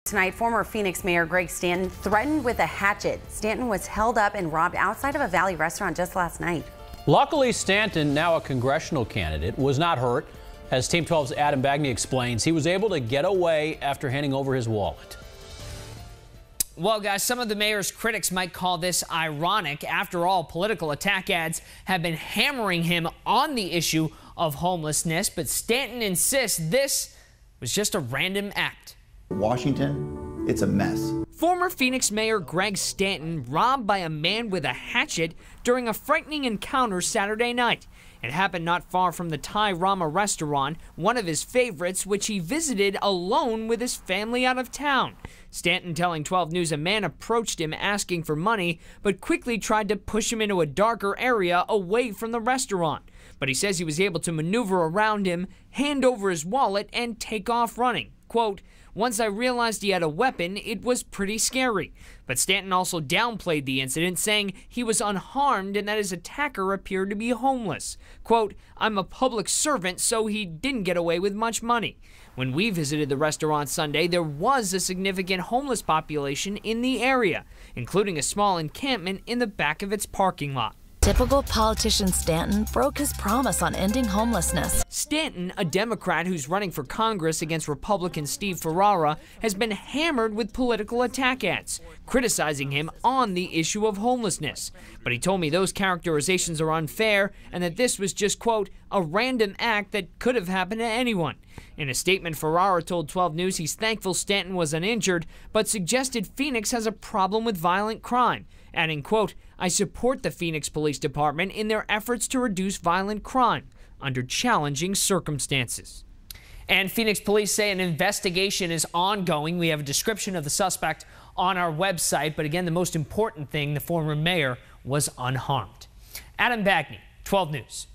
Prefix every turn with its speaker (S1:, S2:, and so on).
S1: Tonight, former Phoenix Mayor Greg Stanton threatened with a hatchet. Stanton was held up and robbed outside of a Valley restaurant just last night.
S2: Luckily, Stanton, now a congressional candidate, was not hurt. As Team 12's Adam Bagney explains, he was able to get away after handing over his wallet.
S3: Well, guys, some of the mayor's critics might call this ironic. After all, political attack ads have been hammering him on the issue of homelessness, but Stanton insists this was just a random act.
S4: Washington, it's a mess.
S3: Former Phoenix Mayor Greg Stanton robbed by a man with a hatchet during a frightening encounter Saturday night. It happened not far from the Thai Rama restaurant, one of his favorites, which he visited alone with his family out of town. Stanton telling 12 News a man approached him asking for money, but quickly tried to push him into a darker area away from the restaurant. But he says he was able to maneuver around him, hand over his wallet, and take off running. Quote, "Once I realized he had a weapon, it was pretty scary." But Stanton also downplayed the incident, saying he was unharmed and that his attacker appeared to be homeless. Quote, "I'm a public servant, so he didn't get away with much money." When we visited the restaurant Sunday, there was a significant homeless population in the area, including a small encampment in the back of its parking lot.
S5: Typical politician Stanton broke his promise on ending homelessness.
S3: Stanton, a Democrat who's running for Congress against Republican Steve Ferrara, has been hammered with political attack ads, criticizing him on the issue of homelessness. But he told me those characterizations are unfair and that this was just, quote, a random act that could have happened to anyone. In a statement, Ferrara told 12 News he's thankful Stanton was uninjured, but suggested Phoenix has a problem with violent crime, adding, quote, "I support the Phoenix Police Department in their efforts to reduce violent crime under challenging circumstances." And Phoenix police say an investigation is ongoing. We have a description of the suspect on our website. But again, the most important thing, the former mayor was unharmed. Adam Bagney, 12 News.